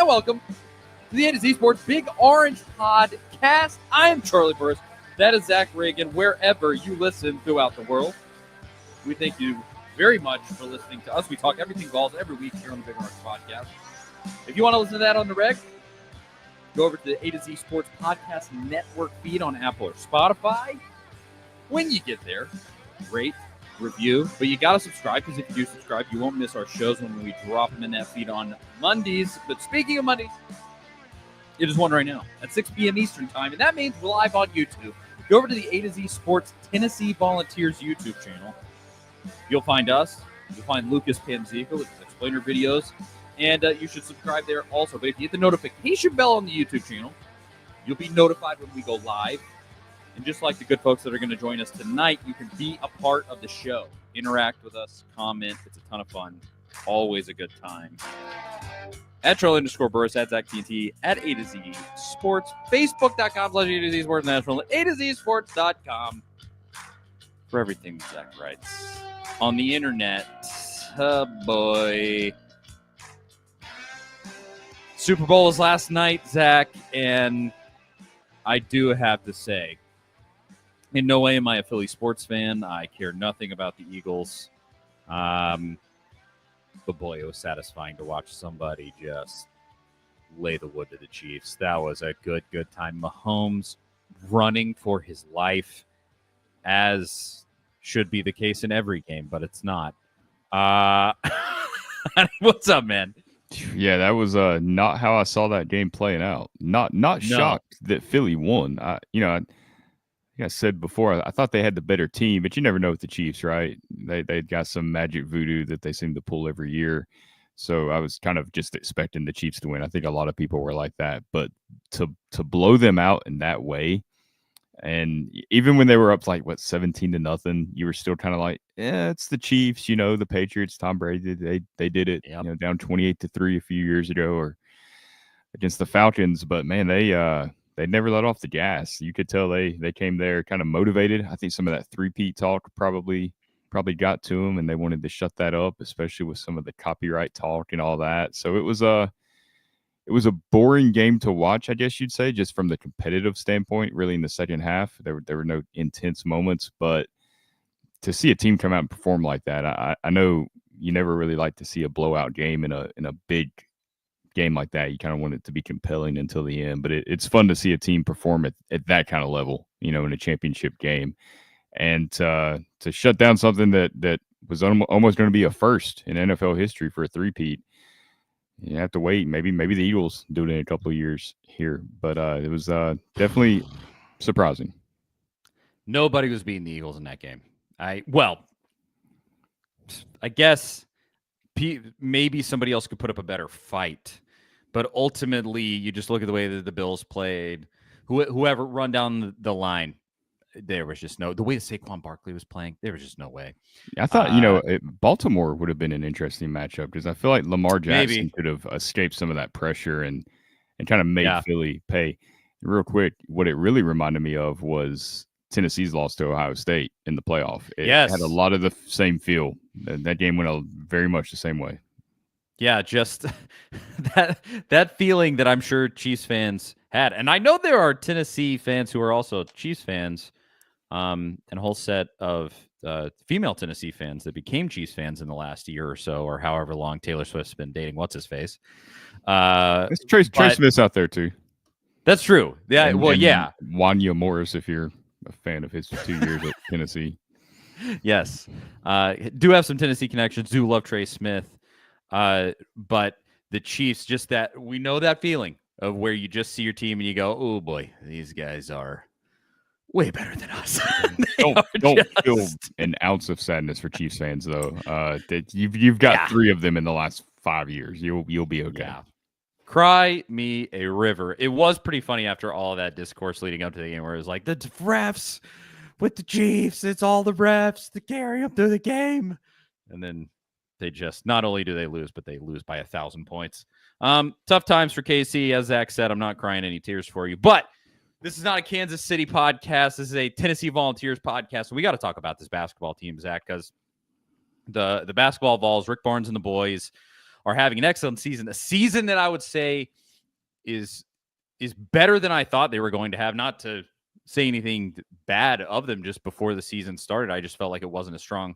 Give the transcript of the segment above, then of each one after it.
and welcome to the A to Z Sports Big Orange Podcast. I am Charlie Burris. That is Zach Reagan. Wherever you listen throughout the world, we thank you very much for listening to us. We talk everything Vols every week here on the Big Orange Podcast. If you want to listen to that on the reg, go over to the A to Z Sports Podcast Network feed on Apple or Spotify. When you get there, rate, review, but you got to subscribe, because if you do subscribe, you won't miss our shows when we drop them in that feed on Mondays. But speaking of Mondays, it is one right now at 6 p.m. Eastern time, and that means we're live on YouTube. Go over to the A to Z Sports Tennessee Volunteers YouTube channel. You'll find us. You'll find Lucas Panzica with his explainer videos, and you should subscribe there also. But if you hit the notification bell on the YouTube channel, you'll be notified when we go live. And just like the good folks that are going to join us tonight, you can be a part of the show. Interact with us, comment. It's a ton of fun. Always a good time. At Charlie_Burris, at Zach TNT, at A to Z Sports, Facebook.com/A to Z Sports National, A to Z Sports.com for everything Zach writes on the internet. Oh boy. Super Bowl was last night, Zach, and I do have to say, in no way am I a Philly sports fan. I care nothing about the Eagles. But boy, it was satisfying to watch somebody just lay the wood to the Chiefs. That was a good time. Mahomes running for his life, as should be the case in every game, but it's not. What's up, man? Yeah, that was not how I saw that game playing out. Not shocked that Philly won. Like I said before, I thought they had the better team, but you never know with the Chiefs, right? They got some magic voodoo that they seem to pull every year. So I was kind of just expecting the Chiefs to win. I think a lot of people were like that. But to blow them out in that way, and even when they were up 17-0, you were still kind of like, yeah, it's the Chiefs, the Patriots, Tom Brady, they did it, yep. Down 28-3 a few years ago, or against the Falcons. But man, they never let off the gas. You could tell they came there kind of motivated. I think some of that three-peat talk probably got to them, and they wanted to shut that up, especially with some of the copyright talk and all that. So it was a boring game to watch, I guess you'd say, just from the competitive standpoint. Really, in the second half, there were no intense moments, but to see a team come out and perform like that, I know you never really like to see a blowout game in a big game like that. You kind of want it to be compelling until the end, but it's fun to see a team perform at that kind of level, in a championship game, and to shut down something that was almost going to be a first in NFL history for a three-peat. You have to wait. Maybe the Eagles do it in a couple of years here, but it was definitely surprising. Nobody was beating the Eagles in that game. I guess maybe somebody else could put up a better fight. But ultimately, you just look at the way that the Bills played. Whoever run down the line, there was just the way that Saquon Barkley was playing, there was just no way. I thought, Baltimore would have been an interesting matchup, because I feel like Lamar Jackson could have escaped some of that pressure and kind of made Philly pay. Real quick, what it really reminded me of was Tennessee's loss to Ohio State in the playoff. It had a lot of the same feel. That game went very much the same way. Yeah, just that feeling that I'm sure Chiefs fans had. And I know there are Tennessee fans who are also Chiefs fans, and a whole set of female Tennessee fans that became Chiefs fans in the last year or so, or however long Taylor Swift's been dating what's-his-face. There's Trey Smith's out there, too. That's true. Yeah, and Wanya Morris, if you're a fan of his 2 years at Tennessee. Yes. Do have some Tennessee connections. Do love Trey Smith. But the Chiefs, just that, we know that feeling of where you just see your team and you go, oh boy, these guys are way better than us. don't feel an ounce of sadness for Chiefs fans, though. That you've got 3 of them in the last 5 years. You'll be okay. Yeah. Cry me a river. It was pretty funny after all of that discourse leading up to the game, where it was like, the refs with the Chiefs, it's all the refs to carry them through the game. And then they just, not only do they lose, but they lose by 1,000 points. Tough times for KC. As Zach said, I'm not crying any tears for you, but this is not a Kansas City podcast. This is a Tennessee Volunteers podcast. So we got to talk about this basketball team, Zach, because the basketball Vols, Rick Barnes and the boys, are having an excellent season. A season that I would say is better than I thought they were going to have. Not to say anything bad of them just before the season started. I just felt like it wasn't as strong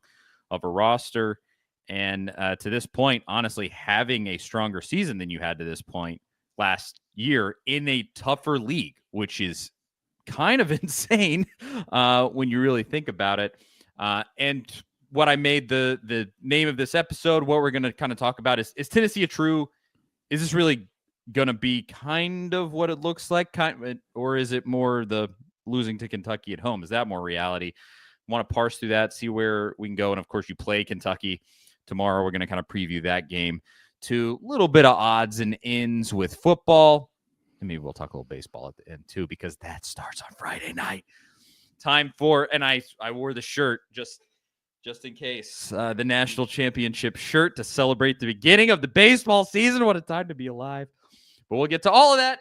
of a roster. And to this point, honestly, having a stronger season than you had to this point last year in a tougher league, which is kind of insane when you really think about it. And what I made the name of this episode, what we're going to kind of talk about is Tennessee is this really going to be kind of what it looks like? Or is it more the losing to Kentucky at home? Is that more reality? Want to parse through that, see where we can go. And of course, you play Kentucky tomorrow. We're going to kind of preview that game to a little bit of odds and ends with football. And maybe we'll talk a little baseball at the end too, because that starts on Friday night. Time for, and I wore the shirt just in case, the national championship shirt to celebrate the beginning of the baseball season. What a time to be alive. But we'll get to all of that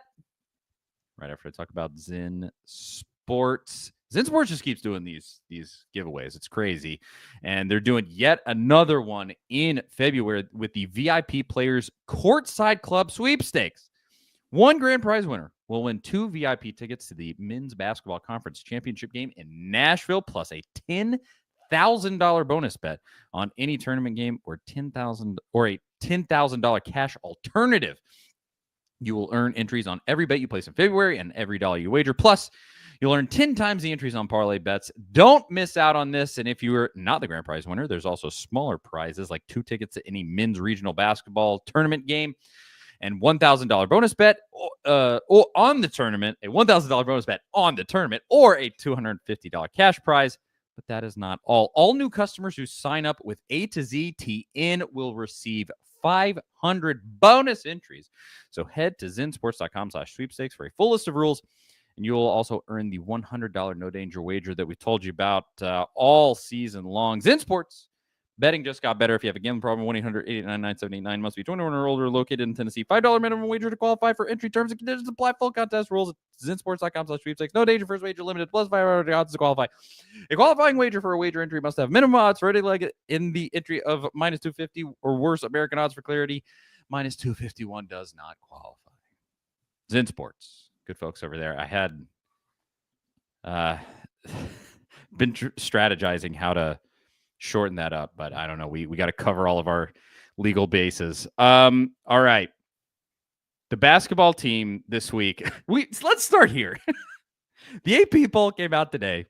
right after I talk about Zen Sports. Zen Sports just keeps doing these giveaways. It's crazy. And they're doing yet another one in February with the VIP Players Courtside Club Sweepstakes. One grand prize winner will win 2 VIP tickets to the Men's Basketball Conference Championship game in Nashville, plus a $10,000 bonus bet on any tournament game or a $10,000 cash alternative. You will earn entries on every bet you place in February and every dollar you wager. Plus, you'll earn 10 times the entries on parlay bets. Don't miss out on this. And if you are not the grand prize winner, there's also smaller prizes like 2 tickets to any men's regional basketball tournament game and $1,000 bonus bet on the tournament, a $1,000 bonus bet on the tournament, or a $250 cash prize. But that is not all. All new customers who sign up with A to Z TN will receive 500 bonus entries. So head to zensports.com/sweepstakes for a full list of rules, and you will also earn the $100 no danger wager that we told you about all season long. Zen Sports betting just got better. If you have a gambling problem, 1-800-889-9789 must be 21 or older, located in Tennessee. $5 minimum wager to qualify for entry. Terms and conditions apply. Full contest rules at zensports.com/sweepstakes. No danger. First wager limited. Plus 500 odds to qualify. A qualifying wager for a wager entry must have minimum odds for any leg in the entry of -250 or worse. American odds for clarity. -251 does not qualify. Zen Sports. Good folks over there. I had been strategizing how to shorten that up, but I don't know. We got to cover all of our legal bases. All right. The basketball team this week. Let's start here. The AP poll came out today,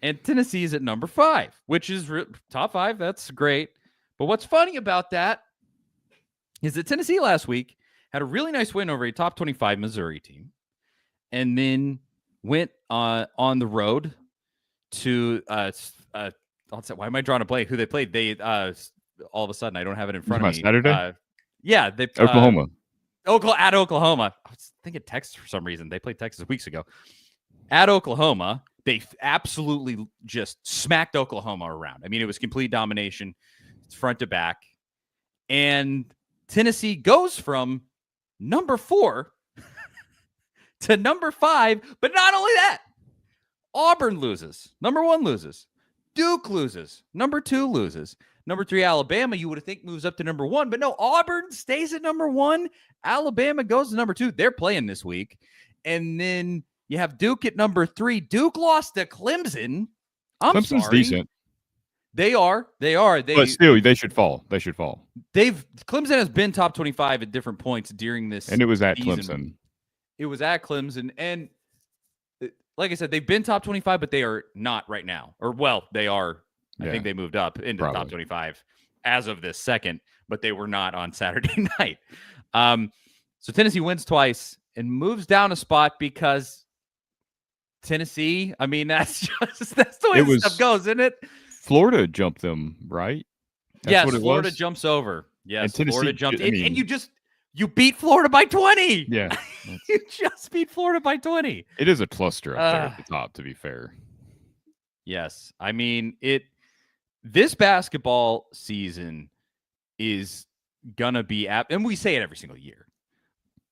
and Tennessee is at number 5, which is top 5. That's great. But what's funny about that is that Tennessee last week had a really nice win over a top 25 Missouri team, and then went on the road to why am I drawing a blank? Who they played? They all of a sudden I don't have it in front of me. Saturday? Yeah, they Oklahoma. At Oklahoma. I was thinking Texas for some reason. They played Texas weeks ago. At Oklahoma, they absolutely just smacked Oklahoma around. I mean, it was complete domination, front to back. And Tennessee goes from number 4 to number 5. But not only that, Auburn loses. Number 1 loses. Duke loses. Number 2 loses. Number 3, Alabama, you would think moves up to number 1. But no, Auburn stays at number 1. Alabama goes to number 2. They're playing this week. And then you have Duke at number 3. Duke lost to Clemson. Clemson's decent. They are. But still, they should fall. Clemson has been top 25 at different points during this And it was at season. Clemson. It was at Clemson. And like I said, they've been top 25, but they are not right now. Or, well, they are. I think they moved up into the top 25 as of this second, but they were not on Saturday night. So Tennessee wins twice and moves down a spot because Tennessee, I mean, that's the way this stuff goes, isn't it? Florida jumped them, right? Yes, Florida jumps over. Yes, Florida jumped in, and you beat Florida by 20. Yeah. You just beat Florida by 20. It is a cluster up there at the top, to be fair. Yes. I mean, this basketball season is going to be, and we say it every single year,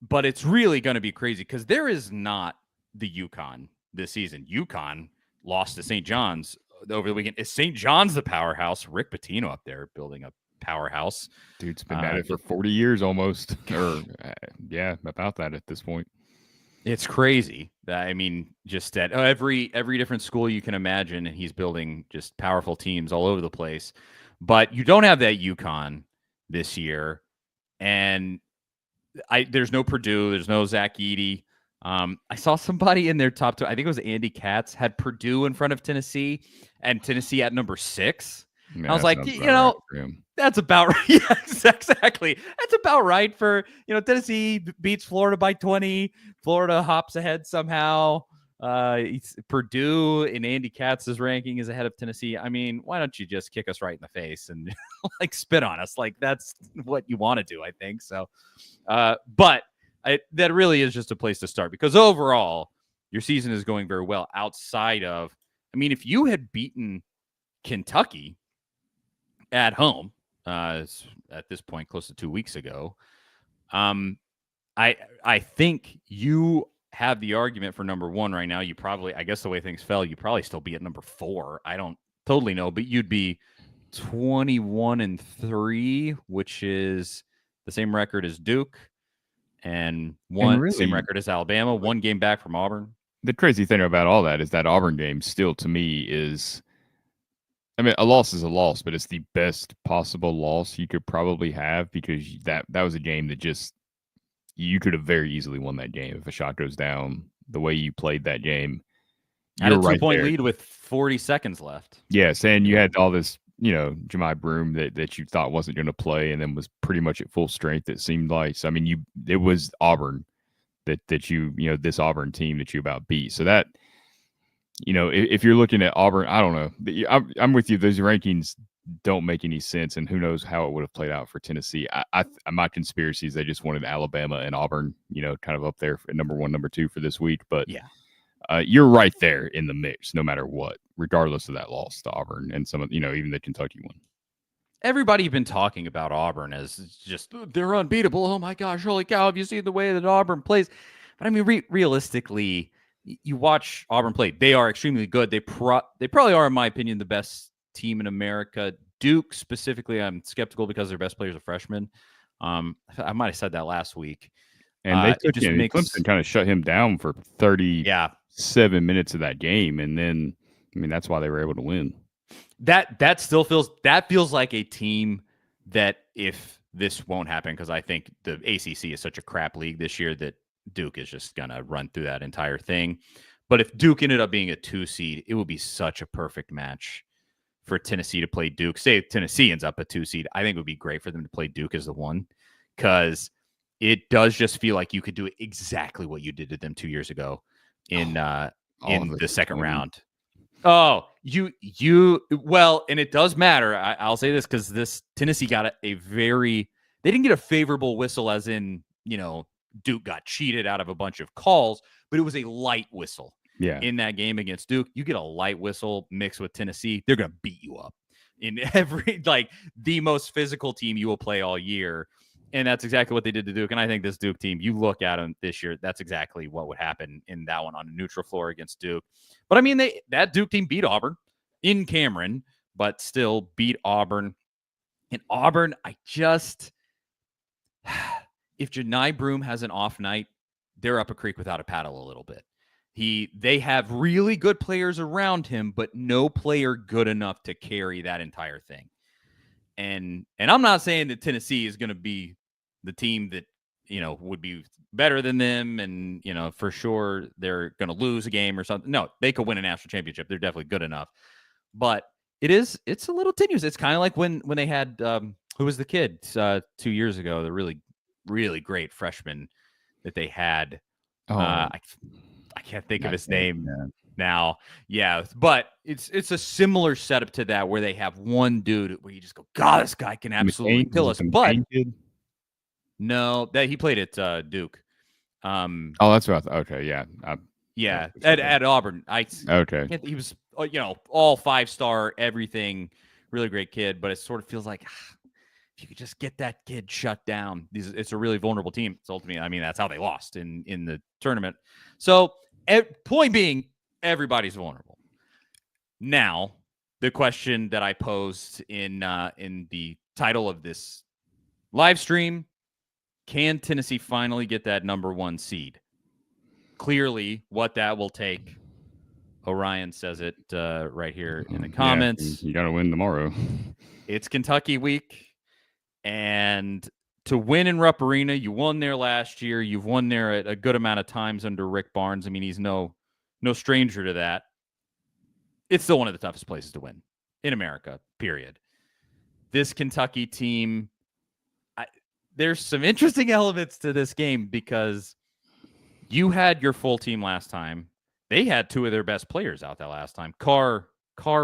but it's really going to be crazy because there is not the UConn this season. UConn lost to St. John's over the weekend. Is St. John's the powerhouse? Rick Pitino up there building a powerhouse. Dude's been at it for 40 years almost, or about that at this point. It's crazy. I mean, just at every different school you can imagine, and he's building just powerful teams all over the place. But you don't have that UConn this year, and there's no Purdue, there's no Zach Edey. I saw somebody in their top two, I think it was Andy Katz, had Purdue in front of Tennessee, and Tennessee at number 6. Man, I was like, that's about right. Yeah, exactly. That's about right for, Tennessee beats Florida by 20. Florida hops ahead somehow. Purdue in Andy Katz's ranking is ahead of Tennessee. I mean, why don't you just kick us right in the face and spit on us? That's what you want to do, I think. So, but that really is just a place to start, because overall your season is going very well outside of, if you had beaten Kentucky at home at this point close to 2 weeks ago, I think you have the argument for number 1 right now. You probably, I guess the way things fell, you probably still be at number 4. I don't totally know, but you'd be 21-3, which is the same record as Duke, and same record as Alabama, 1 game back from Auburn. The crazy thing about all that is that Auburn game still, to me, is, a loss is a loss, but it's the best possible loss you could probably have, because that was a game that just, you could have very easily won that game if a shot goes down. The way you played that game, had a 2-point lead with 40 seconds left. Yes, and you had all this, Jahmai Broome that you thought wasn't going to play, and then was pretty much at full strength, it seemed like. So, it was Auburn that you, this Auburn team that you about beat. So that, if you're looking at Auburn, I don't know. I'm with you. Those rankings don't make any sense, and who knows how it would have played out for Tennessee. My conspiracy is they just wanted Alabama and Auburn, kind of up there at number 1, number 2 for this week. But yeah, you're right there in the mix, no matter what, regardless of that loss to Auburn and some of, even the Kentucky one. Everybody's been talking about Auburn as just, they're unbeatable. Oh my gosh, holy cow, have you seen the way that Auburn plays? But realistically, you watch Auburn play. They are extremely good. They probably are, in my opinion, the best team in America. Duke specifically, I'm skeptical because their best players are freshmen. I might have said that last week. And they took him. Clemson kind of shut him down for 37 minutes of that game, and then that's why they were able to win. That feels like a team that, if this won't happen, because I think the ACC is such a crap league this year that Duke is just gonna run through that entire thing. But if Duke ended up being a 2 seed, it would be such a perfect match for Tennessee to play Duke. Say if Tennessee ends up a 2 seed, I think it would be great for them to play Duke as the 1, because it does just feel like you could do exactly what you did to them 2 years ago in the second round. Oh, well, and it does matter. I'll say this, because this Tennessee got they didn't get a favorable whistle, as in, Duke got cheated out of a bunch of calls, but it was a light whistle. Yeah. In that game against Duke, you get a light whistle mixed with Tennessee, they're going to beat you up in every, the most physical team you will play all year. And that's exactly what they did to Duke. And I think this Duke team, you look at them this year, that's exactly what would happen in that one on a neutral floor against Duke. But that Duke team beat Auburn in Cameron, but still beat Auburn. And Auburn, if Jahmai Broome has an off night, they're up a creek without a paddle a little bit. They have really good players around him, but no player good enough to carry that entire thing. And I'm not saying that Tennessee is going to be the team that, would be better than them, and, for sure they're going to lose a game or something. No, they could win a national championship. They're definitely good enough. But it's a little tenuous. It's kind of like when they had, who was the kid 2 years ago, the really, really great freshman that they had. I can't think of his name now. Yeah, but it's a similar setup to that, where they have one dude where you just go, God, this guy can absolutely kill us. But no, that he played at Duke. That's what okay, yeah. At Auburn. Okay. He was, all 5-star, everything, really great kid, but it sort of feels like, if you could just get that kid shut down, it's a really vulnerable team. It's ultimately, that's how they lost in the tournament. So, point being, everybody's vulnerable. Now, the question that I posed in the title of this live stream. Can Tennessee finally get that number 1 seed? Clearly, what that will take. Orion says it right here in the comments. Yeah, you got to win tomorrow. It's Kentucky week, and to win in Rupp Arena, you won there last year. You've won there a good amount of times under Rick Barnes. I mean, he's no stranger to that. It's still one of the toughest places to win in America, period. This Kentucky team, there's some interesting elements to this game because you had your full team last time. They had 2 of their best players out that last time. Carr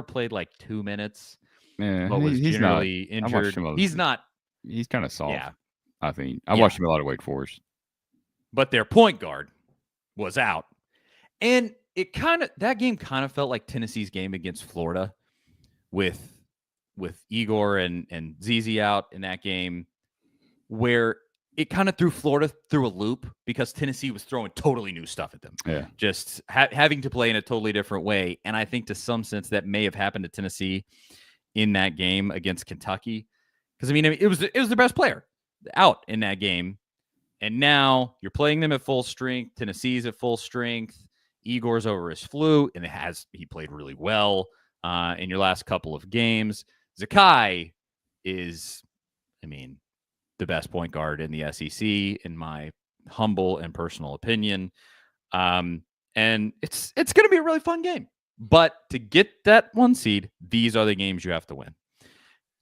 played like 2 minutes. Yeah, but was he's generally not, injured. He's not. He's kind of soft. Yeah. I think I watched him a lot of Wake Forest. But their point guard was out. And that game kind of felt like Tennessee's game against Florida with Igor and ZZ out in that game, where it kind of threw Florida through a loop because Tennessee was throwing totally new stuff at them. Yeah. Just having to play in a totally different way. And I think to some sense that may have happened to Tennessee in that game against Kentucky. Because, I mean, it was their best player out in that game. And now you're playing them at full strength. Tennessee's at full strength. Igor's over his flu, and he played really well in your last couple of games. Zakai is, I mean, the best point guard in the SEC, in my humble and personal opinion. And it's going to be a really fun game. But to get that 1 seed, these are the games you have to win.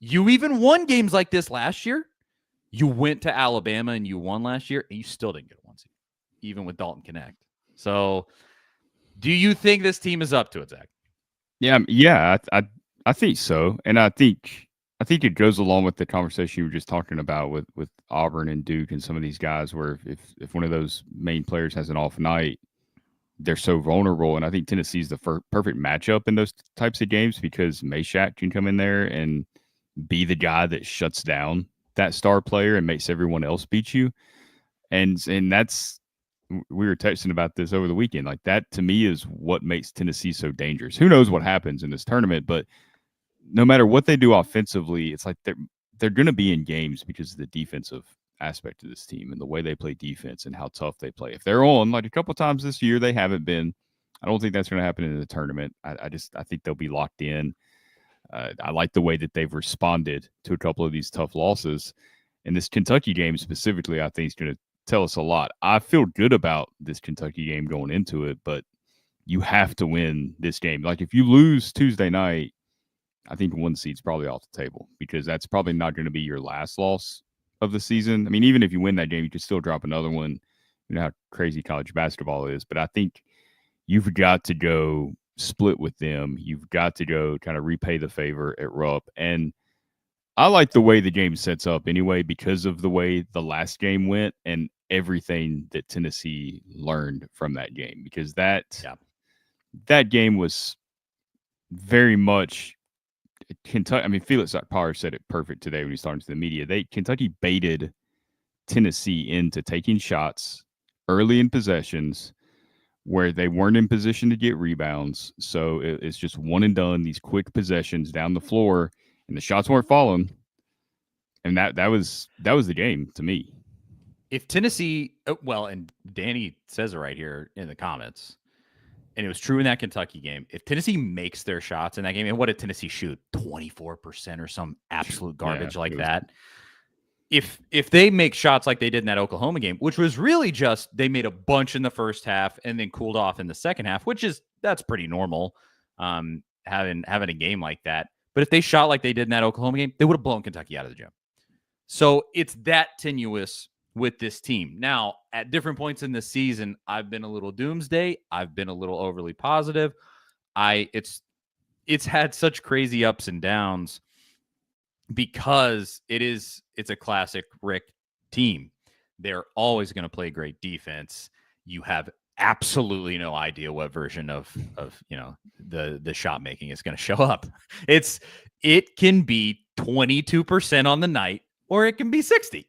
You even won games like this last year. You went to Alabama and you won last year, and you still didn't get a 1 seed, even with Dalton Connect. So do you think this team is up to it, Zach? Yeah, I think so. And I think it goes along with the conversation you were just talking about with Auburn and Duke and some of these guys, where if one of those main players has an off night, they're so vulnerable. And I think Tennessee's the perfect matchup in those types of games because Meshack can come in there and be the guy that shuts down that star player and makes everyone else beat you. And that's, we were texting about this over the weekend. Like, that to me is what makes Tennessee so dangerous. Who knows what happens in this tournament, but no matter what they do offensively, it's like they're going to be in games because of the defensive aspect of this team and the way they play defense and how tough they play. If they're on, like a couple times this year, they haven't been. I don't think that's going to happen in the tournament. I think they'll be locked in. I like the way that they've responded to a couple of these tough losses. And this Kentucky game specifically, I think is going to tell us a lot. I feel good about this Kentucky game going into it, but you have to win this game. Like, if you lose Tuesday night, I think 1 seed's probably off the table because that's probably not going to be your last loss of the season. I mean, even if you win that game, you could still drop another one. You know how crazy college basketball is. But I think you've got to go split with them. You've got to go kind of repay the favor at Rupp. And I like the way the game sets up anyway because of the way the last game went and everything that Tennessee learned from that game. Because that game was very much Kentucky. I mean, Felix Power said it perfect today when he was talking to the media. Kentucky baited Tennessee into taking shots early in possessions where they weren't in position to get rebounds. So it's just one and done, these quick possessions down the floor, and the shots weren't falling. And that was the game to me. If Tennessee, and Danny says it right here in the comments, and it was true in that Kentucky game. If Tennessee makes their shots in that game, and what did Tennessee shoot? 24% or some absolute garbage like that. If they make shots like they did in that Oklahoma game, which was really just they made a bunch in the first half and then cooled off in the second half, that's pretty normal, having a game like that. But if they shot like they did in that Oklahoma game, they would have blown Kentucky out of the gym. So it's that tenuous with this team. Now, at different points in the season, I've been a little doomsday. I've been a little overly positive. It's had such crazy ups and downs because it's a classic Rick team. They're always going to play great defense. You have absolutely no idea what version of the shot making is going to show up. It can be 22% on the night, or it can be 60.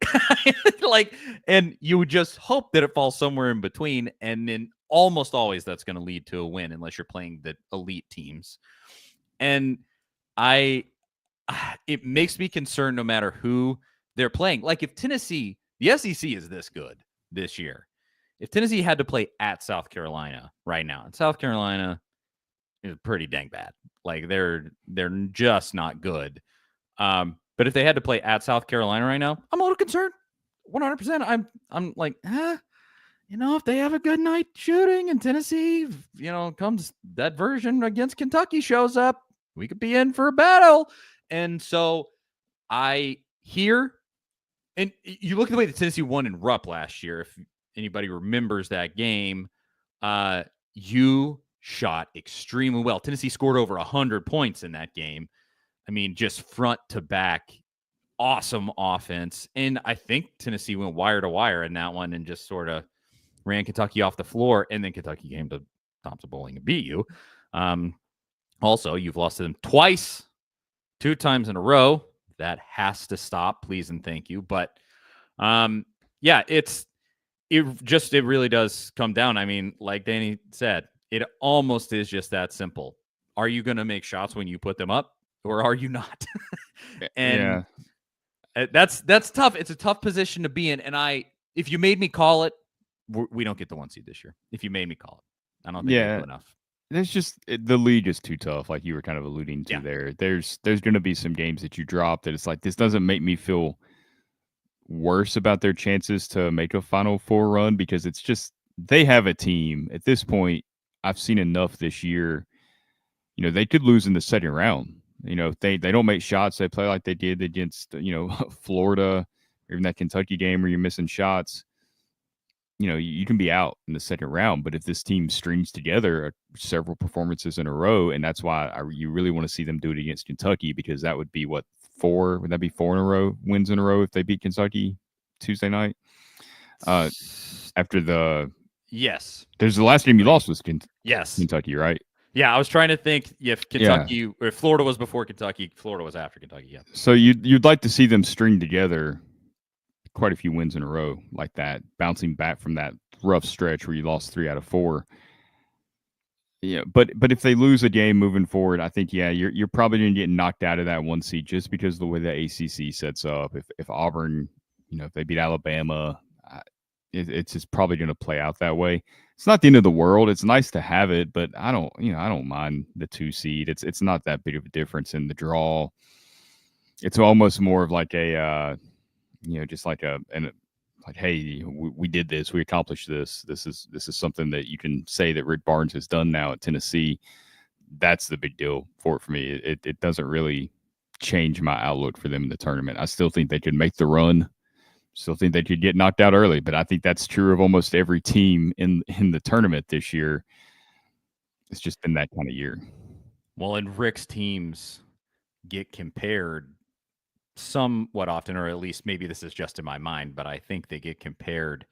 And you would just hope that it falls somewhere in between. And then almost always that's going to lead to a win unless you're playing the elite teams. And I it makes me concerned no matter who they're playing. Like if Tennessee, the SEC is this good this year. If Tennessee had to play at South Carolina right now, and South Carolina is pretty dang bad. Like they're just not good. But if they had to play at South Carolina right now, I'm a little concerned. 100%. I'm like, if they have a good night shooting and Tennessee, comes that version against Kentucky shows up, we could be in for a battle. And so I hear, and you look at the way that Tennessee won in Rupp last year. If anybody remembers that game, you shot extremely well. Tennessee scored over 100 points in that game. I mean, just front to back, awesome offense. And I think Tennessee went wire to wire in that one and just sort of ran Kentucky off the floor. And then Kentucky came to Thompson-Boling and beat you. Also, you've lost to them twice, 2 times in a row. That has to stop, please and thank you. But yeah, it really does come down. I mean, like Danny said, it almost is just that simple. Are you going to make shots when you put them up, or are you not? And that's tough. It's a tough position to be in. And if you made me call it, we don't get the 1 seed this year. If you made me call it, I don't think we do enough. There's just the league is too tough, like you were kind of alluding to there. There's going to be some games that you drop that it's like, this doesn't make me feel worse about their chances to make a Final Four run, because it's just, they have a team at this point. I've seen enough this year. They could lose in the second round. If they don't make shots, they play like they did against, Florida, or even that Kentucky game where you're missing shots. You can be out in the second round, but if this team strings together several performances in a row, and that's why you really want to see them do it against Kentucky, because that would be 4? Would that be 4 in a row, wins in a row if they beat Kentucky Tuesday night? After yes, there's the last game you lost was Kentucky, right? Yeah, I was trying to think if Kentucky or if Florida was before Kentucky, Florida was after Kentucky. Yeah. So you'd like to see them string together quite a few wins in a row like that, bouncing back from that rough stretch where you lost 3 out of 4. Yeah, but if they lose a game moving forward, I think you're probably going to get knocked out of that 1 seed just because of the way the ACC sets up. If Auburn, if they beat Alabama, it's just probably going to play out that way. It's not the end of the world. It's nice to have it, but I don't mind the 2 seed. It's not that big of a difference in the draw. It's almost more of like a just like hey, we did this, we accomplished this. This is something that you can say that Rick Barnes has done now at Tennessee. That's the big deal for me. It doesn't really change my outlook for them in the tournament. I still think they could make the run. Still think they could get knocked out early, but I think that's true of almost every team in the tournament this year. It's just been that kind of year. Well, and Rick's teams get compared somewhat often, or at least maybe this is just in my mind, but I think they get compared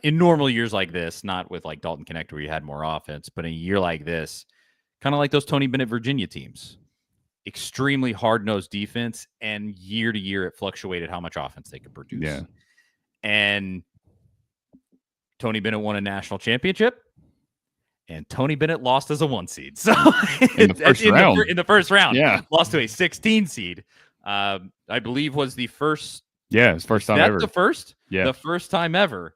in normal years like this, not with like Dalton Connect where you had more offense, but in a year like this, kind of like those Tony Bennett Virginia teams. Extremely hard-nosed defense, and year to year it fluctuated how much offense they could produce. Yeah. And Tony Bennett won a national championship, and Tony Bennett lost as a 1 seed. So in the first round, yeah, lost to a 16 seed. I believe was the first. Yeah, it's first time ever. The first? Yeah. The first time ever.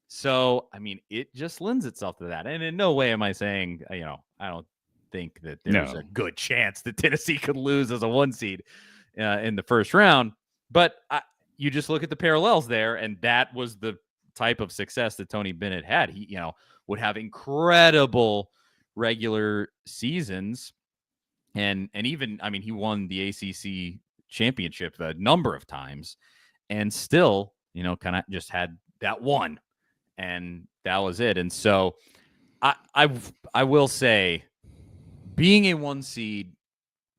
So, I mean, it just lends itself to that. And in no way am I saying, I don't think that there's a good chance that Tennessee could lose as a 1 seed in the first round. But you just look at the parallels there, and that was the type of success that Tony Bennett had. He, would have incredible regular seasons. And even, I mean, he won the ACC championship a number of times, and still, kind of just had that one, and that was it. And so I will say, being a 1 seed,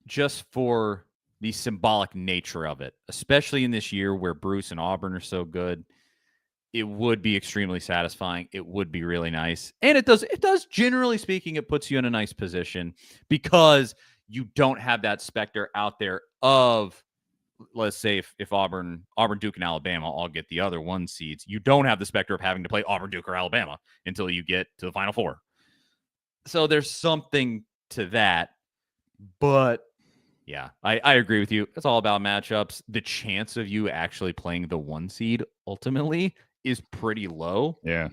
just for the symbolic nature of it, especially in this year where Bruce and Auburn are so good, it would be extremely satisfying. It would be really nice. And it does, generally speaking, it puts you in a nice position because you don't have that specter out there of, let's say if Auburn, Duke, and Alabama all get the other 1 seeds, you don't have the specter of having to play Auburn, Duke, or Alabama until you get to the Final Four. So there's something to that. But Yeah, I agree with you. It's all about matchups. The chance of you actually playing the 1 seed ultimately is pretty low. Yeah.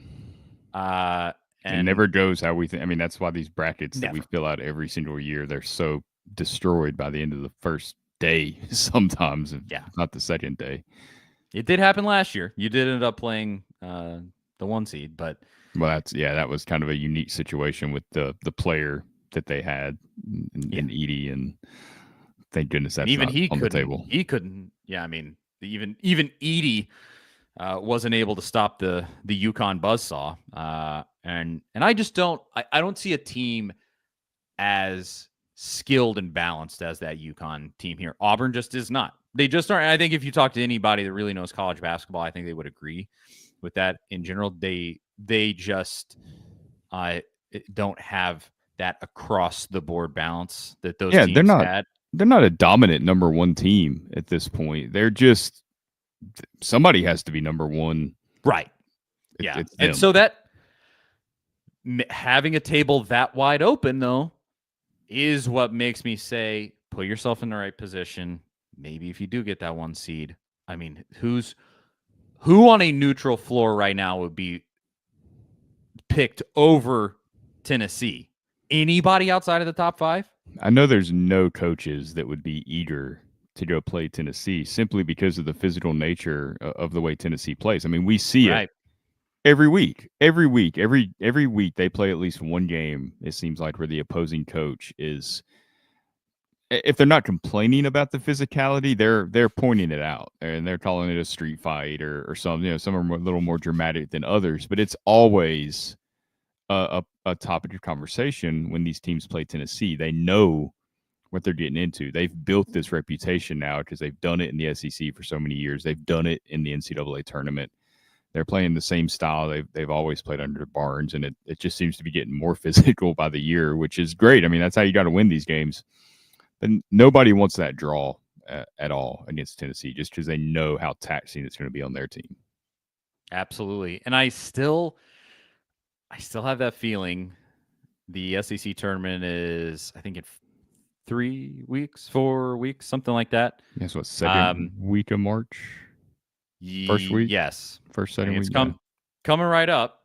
Uh, It and never goes how we think. I mean, that's why these brackets that we never. fill out every single year, they're so destroyed by the end of the first day sometimes, if Yeah. not the second day. It did happen last year. You did end up playing the 1 seed, but Well, that was kind of a unique situation with the player that they had in Edie, and thank goodness that's even not on the table. He couldn't. Yeah, I mean, even Edie wasn't able to stop the UConn buzzsaw. And I just don't. I don't see a team as skilled and balanced as that UConn team here. Auburn just is not. They just aren't. And I think if you talk to anybody that really knows college basketball, I think they would agree with that. In general, they just don't have that across the board balance that those teams had. They're not a dominant number one team at this point. They're just somebody has to be number one. Right. Yeah. And so that having a table that wide open, though, is what makes me say, put yourself in the right position. Maybe if you do get that 1 seed, I mean, who on a neutral floor right now would be picked over Tennessee? Anybody outside of the top 5? I know there's no coaches that would be eager to go play Tennessee simply because of the physical nature of the way Tennessee plays. I mean, we see it every week. Every week they play at least one game, it seems like, where the opposing coach is, if they're not complaining about the physicality, they're pointing it out and they're calling it a street fight or something. Some are a little more dramatic than others, but it's always a topic of conversation when these teams play Tennessee. They know what they're getting into. They've built this reputation now because they've done it in the SEC for so many years. They've done it in the NCAA tournament. They're playing the same style they've always played under Barnes, and it just seems to be getting more physical by the year, which is great. I mean, that's how you got to win these games. But nobody wants that draw at all against Tennessee just because they know how taxing it's going to be on their team. Absolutely. And I still have that feeling. The SEC tournament is, I think, in 3 weeks, 4 weeks, something like that. Yes, what, second week of March? First week? Yes. Second week. It's coming right up.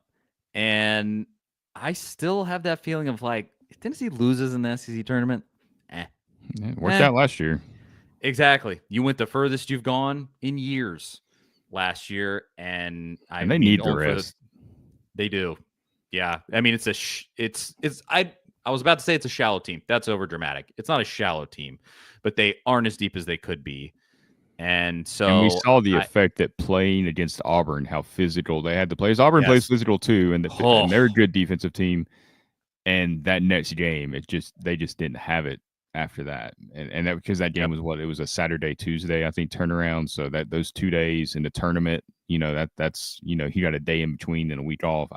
And I still have that feeling of like, if Tennessee loses in the SEC tournament, it worked out last year. Exactly. You went the furthest you've gone in years last year, and they need the rest. They do. Yeah. I mean, I was about to say it's a shallow team. That's over dramatic. It's not a shallow team, but they aren't as deep as they could be. And so we saw the effect that playing against Auburn, how physical they had to play. Auburn plays physical too, and they're a good defensive team. And that next game, they just didn't have it after that. And that because that game was it was a Saturday, Tuesday, I think, turnaround. So that those 2 days in the tournament, that's he got a day in between and a week off.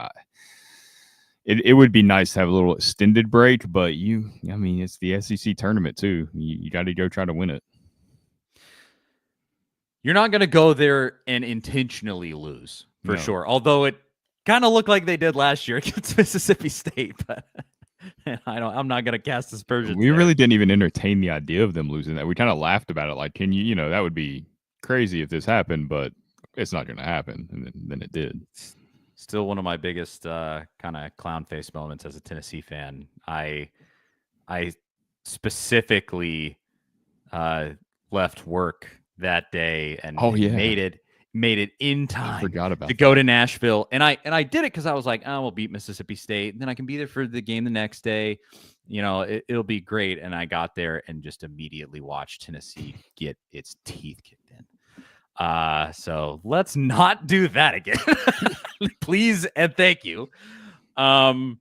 It would be nice to have a little extended break, but it's the SEC tournament too. You got to go try to win it. You're not going to go there and intentionally lose for sure. Although it kind of looked like they did last year against Mississippi State, but I'm not going to cast aspersions. We really didn't even entertain the idea of them losing that. We kind of laughed about it, like, can that would be crazy if this happened, but it's not going to happen. And then it did. Still one of my biggest kind of clown face moments as a Tennessee fan. I specifically left work that day and made it in time. I forgot about to go to Nashville, and I did it because I was like, we'll beat Mississippi State, and then I can be there for the game the next day. It'll be great. And I got there and just immediately watched Tennessee get its teeth kicked in. So let's not do that again, please and thank you. But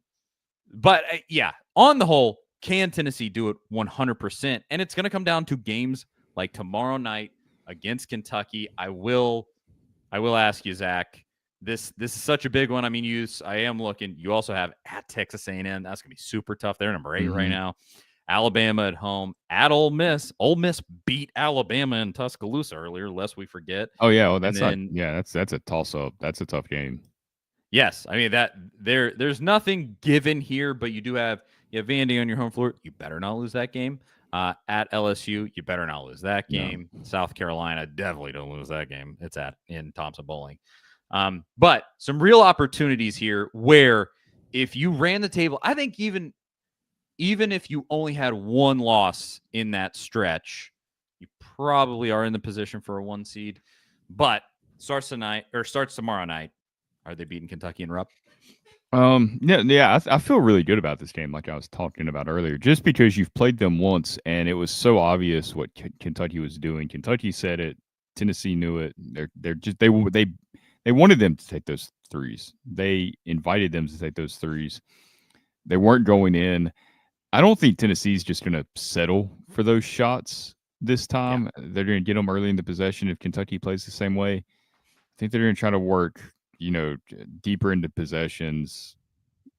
on the whole, can Tennessee do it 100%? And it's going to come down to games like tomorrow night against Kentucky. I will ask you, Zach. This is such a big one. I mean, I am looking. You also have at Texas A&M. That's gonna be super tough. They're number 8 right now. Alabama at home at Ole Miss. Ole Miss beat Alabama in Tuscaloosa earlier, lest we forget. Oh yeah, well that's a toss up. That's a tough game. Yes, I mean that there's nothing given here, but you have Vandy on your home floor. You better not lose that game. At LSU, you better not lose that No. game. South Carolina, definitely don't lose that game. It's in Thompson Bowling. But some real opportunities here where if you ran the table, I think even if you only had one loss in that stretch, you probably are in the position for a 1 seed. But starts tomorrow night. Are they beating Kentucky and Rupp? Yeah. I feel really good about this game, like I was talking about earlier, just because you've played them once, and it was so obvious what Kentucky was doing. Kentucky said it. Tennessee knew it. They wanted them to take those threes. They invited them to take those threes. They weren't going in. I don't think Tennessee's just going to settle for those shots this time. Yeah. They're going to get them early in the possession if Kentucky plays the same way. I think they're going to try to work, deeper into possessions,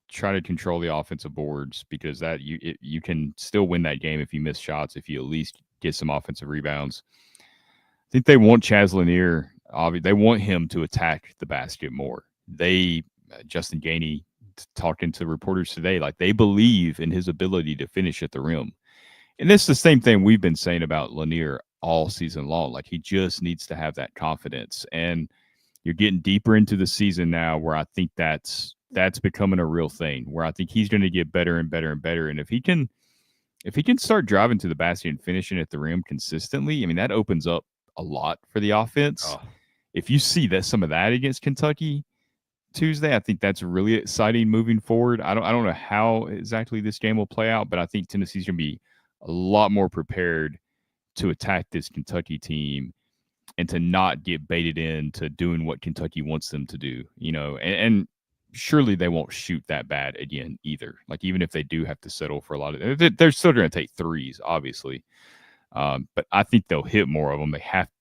try to control the offensive boards, because that you can still win that game if you miss shots, if you at least get some offensive rebounds. I think they want Chaz Lanier. They want him to attack the basket more. Justin Gainey, talking to reporters today, like they believe in his ability to finish at the rim. And it's the same thing we've been saying about Lanier all season long. Like he just needs to have that confidence. And you're getting deeper into the season now where I think that's becoming a real thing, where I think he's going to get better and better and better. And if he can start driving to the basket and finishing at the rim consistently, I mean, that opens up a lot for the offense. Oh. If you see some of that against Kentucky Tuesday, I think that's really exciting moving forward. I don't know how exactly this game will play out, but I think Tennessee's going to be a lot more prepared to attack this Kentucky team and to not get baited into doing what Kentucky wants them to do, and surely they won't shoot that bad again either. Like even if they do have to settle for a lot of it, they're still going to take threes, obviously. But I think they'll hit more of them.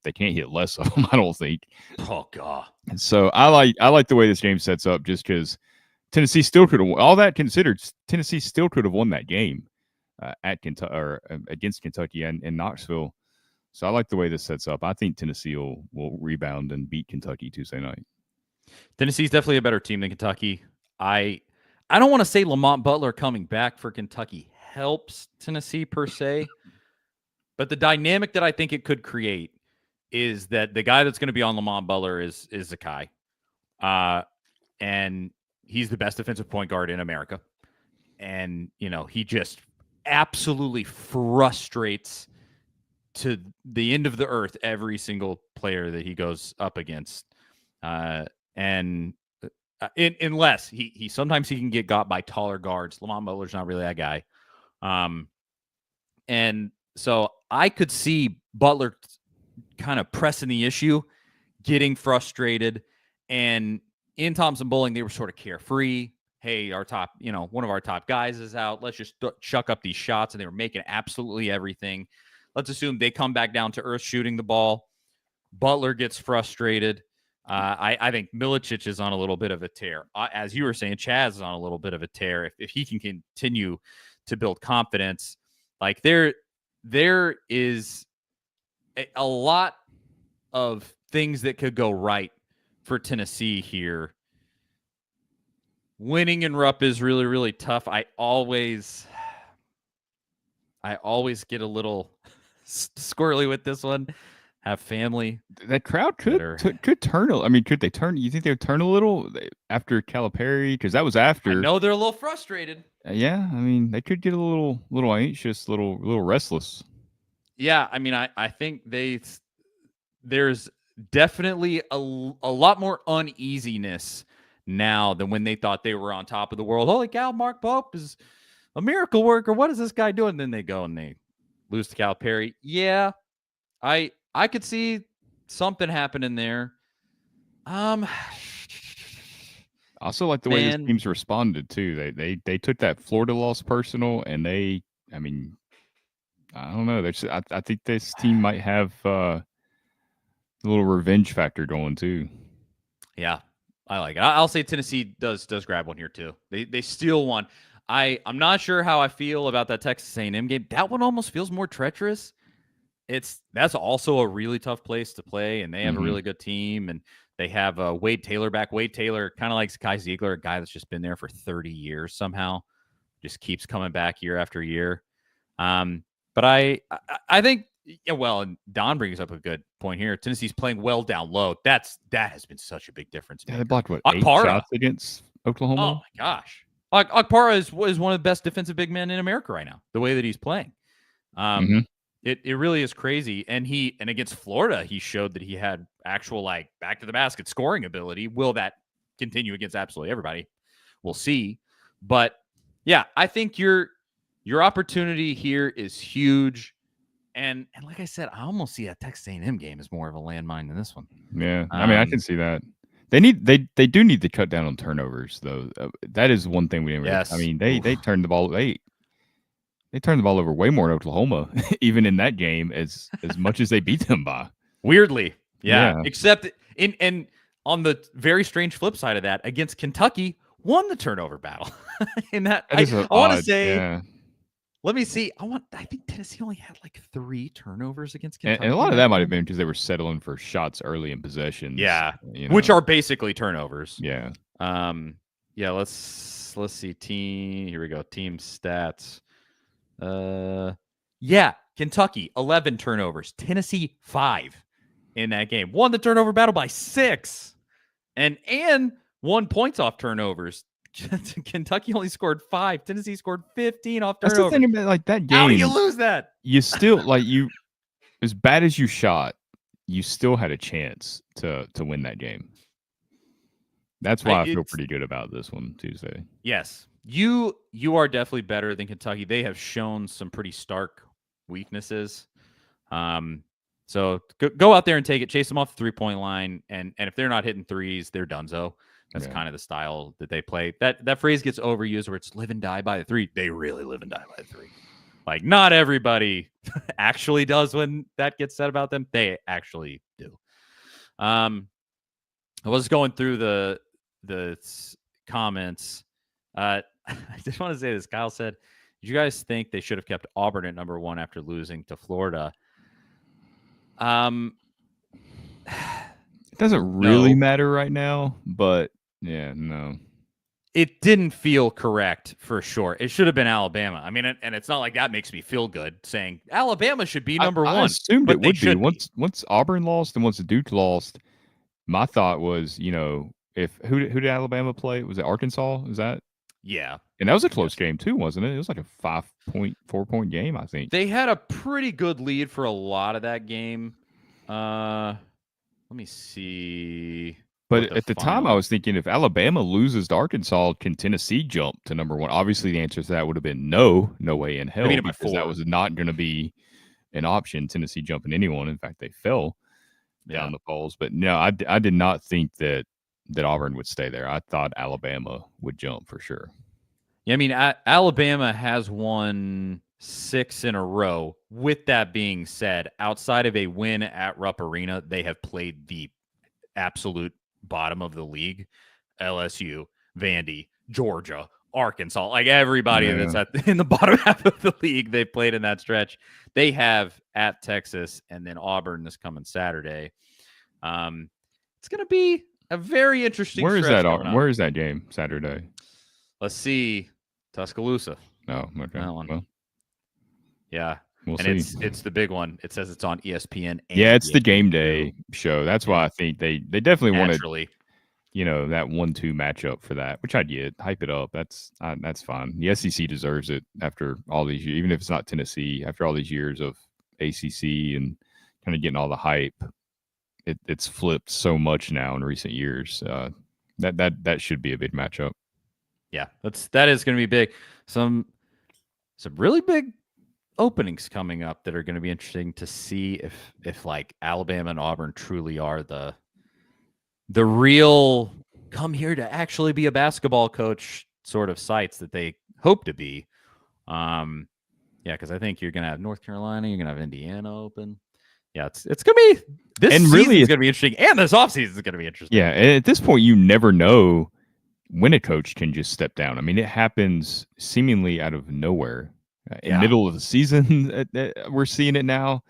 They can't hit less of them, I don't think. Oh God. And so I like the way this game sets up, just because Tennessee still could have, all that considered, Tennessee still could have won that game at Kentucky or against Kentucky and in Knoxville. So I like the way this sets up. I think Tennessee will rebound and beat Kentucky Tuesday night. Tennessee's definitely a better team than Kentucky. I don't want to say Lamont Butler coming back for Kentucky helps Tennessee per se, but the dynamic that I think it could create is that the guy that's going to be on Lamont Butler is Zakai. And he's the best defensive point guard in America. And, he just absolutely frustrates to the end of the earth every single player that he goes up against. Unless he sometimes he can get got by taller guards. Lamont Butler's not really that guy. And so I could see Butler kind of pressing the issue, getting frustrated. And in Thompson Bowling, they were sort of carefree. Hey, our top, one of our top guys is out. Let's just chuck up these shots. And they were making absolutely everything. Let's assume they come back down to earth shooting the ball. Butler gets frustrated. I think Milicic is on a little bit of a tear. As you were saying, Chaz is on a little bit of a tear. If he can continue to build confidence, like there is a lot of things that could go right for Tennessee here. Winning in Rupp is really, really tough. I always get a little squirrely with this one. Have family. That crowd could turn. I mean, could they turn? You think they would turn a little after Calipari? Because that was after. I know they're a little frustrated. Yeah, I mean, they could get a little anxious, little restless. Yeah, I mean, I think there's definitely a lot more uneasiness now than when they thought they were on top of the world. Holy cow, Mark Pope is a miracle worker. What is this guy doing? And then they go and they lose to Calipari. Yeah, I could see something happening there. I also like the way this team's responded too. They took that Florida loss personal, and I don't know. I think this team might have a little revenge factor going too. Yeah, I like it. I'll say Tennessee does grab one here too. They steal one. I'm not sure how I feel about that Texas A&M game. That one almost feels more treacherous. That's also a really tough place to play, and they have a really good team, and they have Wade Taylor back. Wade Taylor, kind of like Kai Ziegler, a guy that's just been there for 30 years somehow, just keeps coming back year after year. But I think, yeah, well, and Don brings up a good point here. Tennessee's playing well down low. That has been such a big difference. Yeah, they blocked what, 8 Okpara. shots against Oklahoma? Oh my gosh, Okpara is one of the best defensive big men in America right now. The way that he's playing, it really is crazy. And against Florida, he showed that he had actual like back to the basket scoring ability. Will that continue against absolutely everybody? We'll see. But yeah, I think your opportunity here is huge. And like I said, I almost see that Texas A&M game as more of a landmine than this one. Yeah, I mean, I can see that. They do need to cut down on turnovers, though. That is one thing we didn't. Yes. I mean, they turned the ball. They turned the ball over way more in Oklahoma, even in that game, as much as they beat them by. Weirdly, yeah. Except and on the very strange flip side of that, against Kentucky, won the turnover battle. In that, I want to say. Yeah. Let me see. I think Tennessee only had like 3 turnovers against Kentucky. And a lot of that might have been because they were settling for shots early in possessions. Yeah. Which are basically turnovers. Yeah. Yeah, let's see. Team, here we go. Team stats. Yeah, Kentucky 11 turnovers, Tennessee 5 in that game. Won the turnover battle by 6. And 1 points off turnovers. Kentucky only scored 5. Tennessee scored 15 off turnovers. That's the thing about like that game. How do you lose that? You still as bad as you shot, you still had a chance to win that game. That's why I feel pretty good about this one Tuesday. Yes, you are definitely better than Kentucky. They have shown some pretty stark weaknesses. So go out there and take it, chase them off the 3-point line, and if they're not hitting threes, they're donezo. That's kind of the style that they play. That phrase gets overused where it's live and die by the 3. They really live and die by the 3. Like, not everybody actually does when that gets said about them. They actually do. I was going through the comments. I just want to say this. Kyle said, "Did you guys think they should have kept Auburn at number 1 after losing to Florida?" It doesn't really matter right now, but yeah, no. It didn't feel correct for sure. It should have been Alabama. I mean, and it's not like that makes me feel good saying Alabama should be number 1. I assumed it would be. Once Auburn lost and once Duke lost, my thought was, if who did Alabama play? Was it Arkansas? Is that? Yeah. And that was a close game too, wasn't it? It was like a 4-point game, I think. They had a pretty good lead for a lot of that game. Let me see. But at the time, I was thinking, if Alabama loses to Arkansas, can Tennessee jump to number 1? Obviously, the answer to that would have been no way in hell, because that was not going to be an option. Tennessee jumping anyone. In fact, they fell down the polls. But no, I did not think that Auburn would stay there. I thought Alabama would jump for sure. Yeah, I mean, Alabama has won 6 in a row. With that being said, outside of a win at Rupp Arena, they have played the absolute bottom of the league. LSU, Vandy, Georgia, Arkansas, like everybody that's in the bottom half of the league, they played in that stretch. They have at Texas and then Auburn this coming Saturday. It's going to be a very interesting. Where is that? Where is that game Saturday? Let's see, Tuscaloosa. Oh, okay. That one. Well, yeah. We'll and see. It's the big one. It says it's on ESPN. Yeah, it's the game day show. That's why I think they definitely wanted, that 1-2 matchup for that, which I get. Hype it up. That's fine. The SEC deserves it after all these years, even if it's not Tennessee. After all these years of ACC and kind of getting all the hype, it's flipped so much now in recent years. That should be a big matchup. Yeah, that is going to be big. Some really big openings coming up that are going to be interesting to see if like Alabama and Auburn truly are the real come here to actually be a basketball coach sort of sites that they hope to be. Because I think you're going to have North Carolina, you're going to have Indiana open. Yeah, it's going to be this season is going to be interesting, and this offseason is going to be interesting. Yeah, at this point, you never know when a coach can just step down. I mean, it happens seemingly out of nowhere. In the middle of the season, we're seeing it now.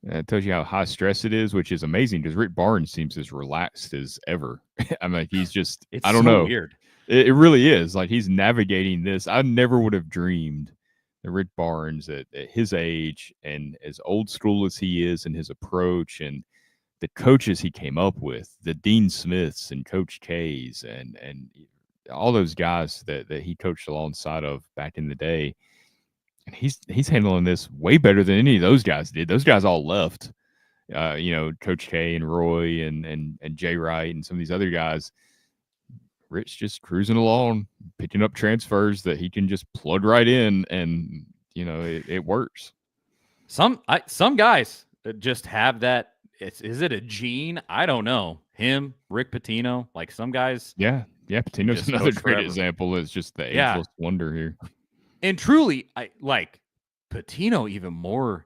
It tells you how high stress it is, which is amazing because Rick Barnes seems as relaxed as ever. I'm like, he's just, I don't know. Weird. It really is. Like, he's navigating this. I never would have dreamed Rick Barnes at his age and as old school as he is in his approach and the coaches he came up with, the Dean Smiths and Coach K's and all those guys that he coached alongside of back in the day. And he's handling this way better than any of those guys did. Those guys all left. Coach K and Roy and Jay Wright and some of these other guys. Rich just cruising along, picking up transfers that he can just plug right in, and it works. Some guys just have that. Is it a gene? I don't know. Him, Rick Pitino, like some guys. Yeah. Pitino's another great example. It's just the ageless wonder here. And truly, I like Pitino even more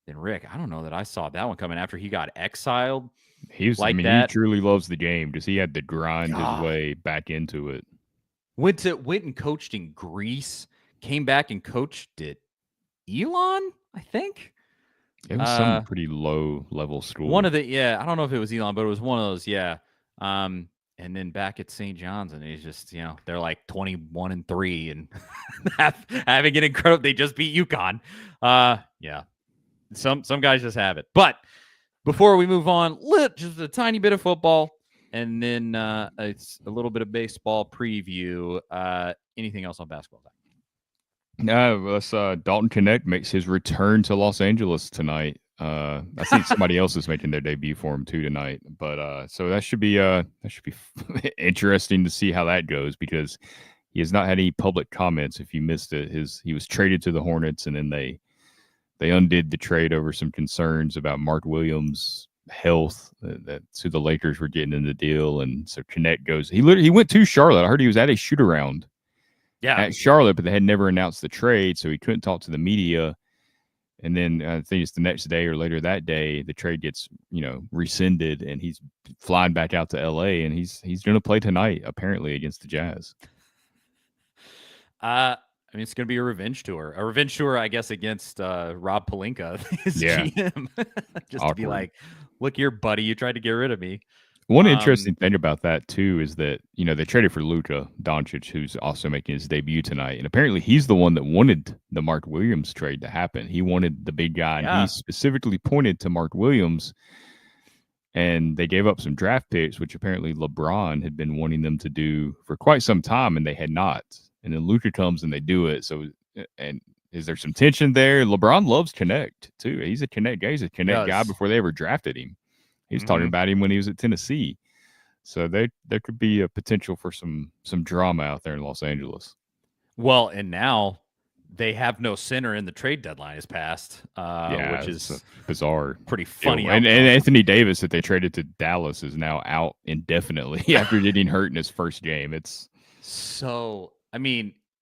than Rick. I don't know that I saw that one coming after he got exiled. He truly loves the game because he had to grind his way back into it. Went and coached in Greece, came back and coached at Elon, I think. It was some pretty low level school. I don't know if it was Elon, but it was one of those, and then back at St. John's, and he's just, they're like 21-3 and having an incredible. They just beat UConn. Some guys just have it. But before we move on, just a tiny bit of football, and then it's a little bit of baseball preview. Anything else on basketball? Dalton Knecht makes his return to Los Angeles tonight. I think somebody else is making their debut for him too tonight. But so that should be interesting to see how that goes because he has not had any public comments. If you missed it, he was traded to the Hornets, and then they undid the trade over some concerns about Mark Williams' health. So the Lakers were getting in the deal, and so Knecht goes. He went to Charlotte. I heard he was at a shoot around. Yeah, at Charlotte, but they had never announced the trade, so he couldn't talk to the media. And then I think it's the next day or later that day, the trade gets rescinded, and he's flying back out to L.A. and he's going to play tonight apparently against the Jazz. It's going to be a revenge tour, I guess, against Rob Pelinka, his GM, just awkward. To be like, look here, buddy, you tried to get rid of me. One interesting thing about that, too, is that, they traded for Luka Doncic, who's also making his debut tonight. And apparently he's the one that wanted the Mark Williams trade to happen. He wanted the big guy, and he specifically pointed to Mark Williams. And they gave up some draft picks, which apparently LeBron had been wanting them to do for quite some time, and they had not. And then Luka comes and they do it. So, and is there some tension there? LeBron loves Knecht, too. He's a Knecht guy. He's a Knecht guy before they ever drafted him. He was talking about him when he was at Tennessee. So there could be a potential for some drama out there in Los Angeles. Well, and now they have no center in the trade deadline is passed, which is bizarre. Pretty funny. And Anthony Davis that they traded to Dallas is now out indefinitely after getting hurt in his first game. It's so,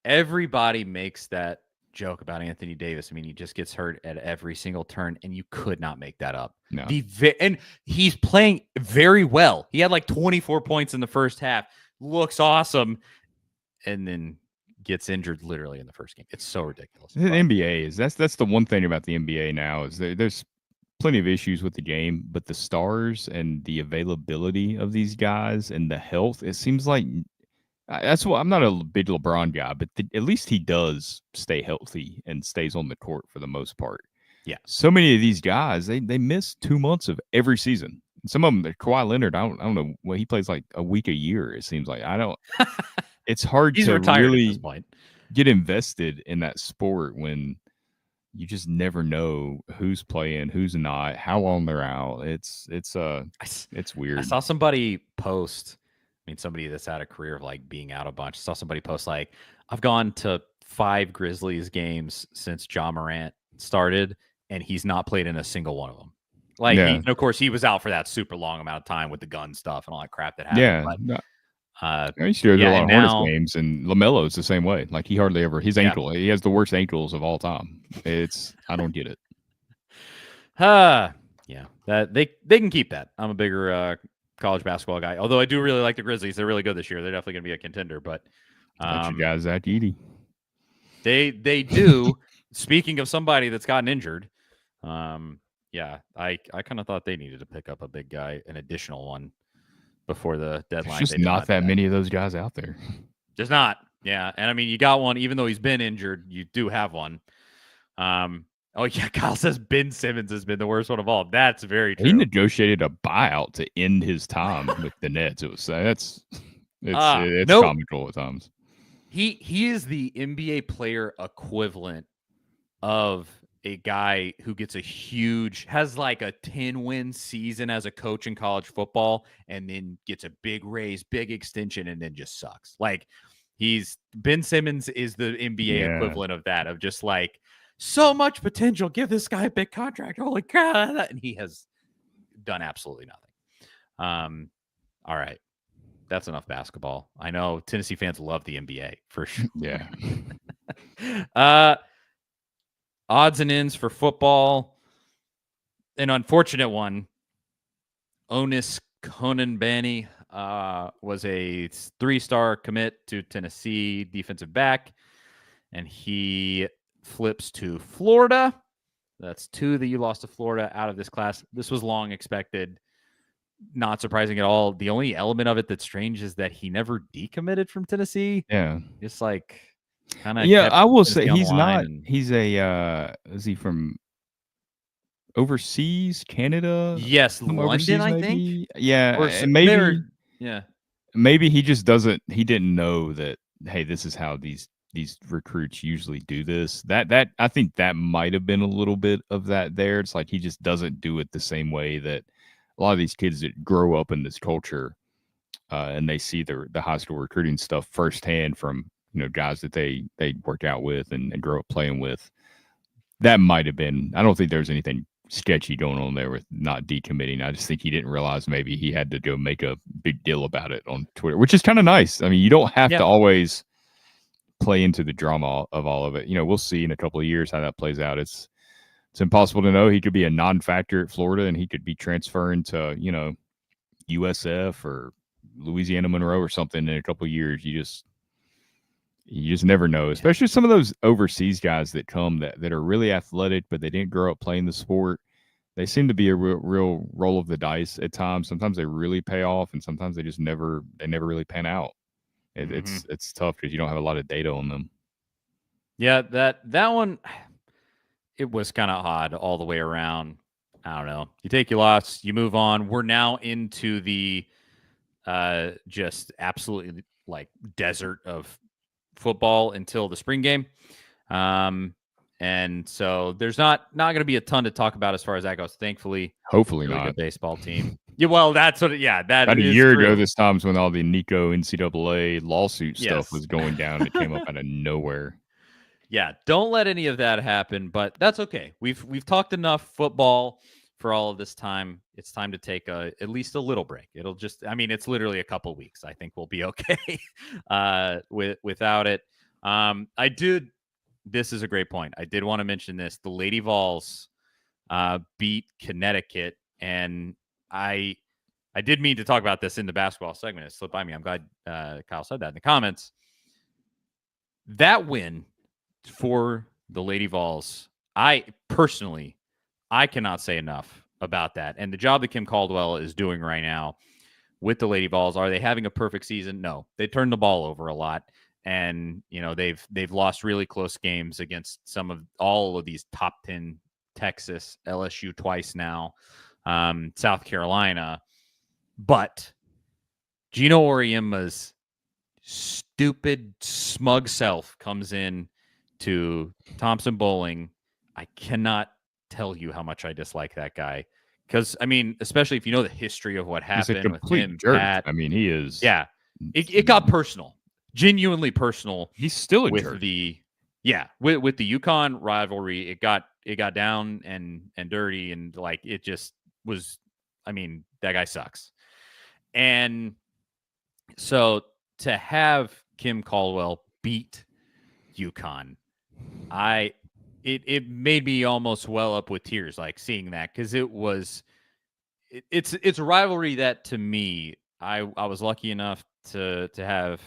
everybody makes that joke about Anthony Davis. He just gets hurt at every single turn, and you could not make that up. No. And he's playing very well. He had like 24 points in the first half, looks awesome, and then gets injured literally in the first game. It's so ridiculous. The NBA that's the one thing about the NBA now is there's plenty of issues with the game, but the stars and the availability of these guys and the health, it seems like that's why I'm not a big LeBron guy, but at least he does stay healthy and stays on the court for the most part. Yeah. So many of these guys, they miss 2 months of every season. Some of them, Kawhi Leonard, I don't know. Well, he plays like a week a year, it seems like. It's hard to really get invested in that sport when you just never know who's playing, who's not, how long they're out. It's weird. I saw somebody post, somebody that's had a career of like being out a bunch. I saw somebody post like, I've gone to 5 Grizzlies games since Ja Morant started, and he's not played in a single one of them. And of course, he was out for that super long amount of time with the gun stuff and all that crap that happened. Yeah. I used to go to a lot of Hornets games, and LaMelo's the same way. Like, he hardly ever, his ankle, he has the worst ankles of all time. I don't get it. That they can keep that. I'm a bigger college basketball guy, although I do really like the Grizzlies. They're really good this year. They're definitely going to be a contender, but that's your guy, Zach Edey. They do. Speaking of somebody that's gotten injured, I kind of thought they needed to pick up a big guy, an additional one, before the deadline. There's just not that many of those guys out there. There's not. Yeah, and I mean, you got one, even though he's been injured, you do have one. Oh yeah, Kyle says Ben Simmons has been the worst one of all. That's very He true. negotiated a buyout to end his time with the Nets. It was it's No, comical at times. he is the NBA player equivalent of a guy who gets has like a 10-win season as a coach in college football and then gets a big raise, big extension, and then just sucks. Like Ben Simmons is the NBA equivalent of that, of just like so much potential. Give this guy a big contract. Holy God. And he has done absolutely nothing. All right. That's enough basketball. I know Tennessee fans love the NBA for sure. Yeah. Odds and ends for football. An unfortunate one. Onis Konanbani was a 3-star commit to Tennessee defensive back, and he flips to Florida. That's 2 that you lost to Florida out of this class. This was long expected. Not surprising at all. The only element of it that's strange is that he never decommitted from Tennessee. Yeah. Just like kind of. Yeah, I will say he's not. He's a. Is he from overseas, Canada? Yes, London, overseas, I maybe? think. Yeah, and maybe. Yeah. Maybe he just doesn't. He didn't know that. Hey, this is how these recruits usually do this. That I think that might have been a little bit of that there. It's like he just doesn't do it the same way that a lot of these kids that grow up in this culture and they see the high school recruiting stuff firsthand from guys that they work out with and grow up playing with. That might have been. I don't think there's anything sketchy going on there with not decommitting. I just think he didn't realize maybe he had to go make a big deal about it on Twitter, which is kind of nice. I mean, you don't have to always play into the drama of all of it. We'll see in a couple of years how that plays out. It's impossible to know. He could be a non-factor at Florida and he could be transferring to, USF or Louisiana Monroe or something in a couple of years. You just never know, especially some of those overseas guys that come that are really athletic, but they didn't grow up playing the sport. They seem to be a real roll of the dice at times. Sometimes they really pay off, and sometimes they just never really pan out. It's tough because you don't have a lot of data on them. Yeah, that one, it was kind of odd all the way around. I don't know. You take your loss, you move on. We're now into the just absolutely like desert of football until the spring game. And so there's not going to be a ton to talk about as far as that goes. Thankfully, hopefully really not. Good baseball team. Yeah, well, that's what. That about a year ago. This time's when all the Nico NCAA lawsuit stuff was going down. It came up out of nowhere. Yeah, don't let any of that happen. But that's okay. We've talked enough football for all of this time. It's time to take at least a little break. It'll just. I mean, it's literally a couple weeks. I think we'll be okay without it. This is a great point. I did want to mention this. The Lady Vols beat Connecticut, and I did mean to talk about this in the basketball segment. It slipped by me. I'm glad Kyle said that in the comments. That win for the Lady Vols, I cannot say enough about that. And the job that Kim Caldwell is doing right now with the Lady Vols, are they having a perfect season? No. They turned the ball over a lot. And they've lost really close games against all of these top 10, Texas, LSU twice now, South Carolina. But Gino Auriemma's stupid, smug self comes in to Thompson Bowling. I cannot tell you how much I dislike that guy. Because, I mean, especially if you know the history of what happened with him. Jerk. Pat, I mean, he is. Yeah. It got personal. Genuinely personal. He's still a with jerk. With the UConn rivalry, it got down and dirty, and like it just was. I mean, that guy sucks. And so to have Kim Caldwell beat UConn, it made me almost well up with tears, like seeing that, because it's a rivalry that to me, I was lucky enough to have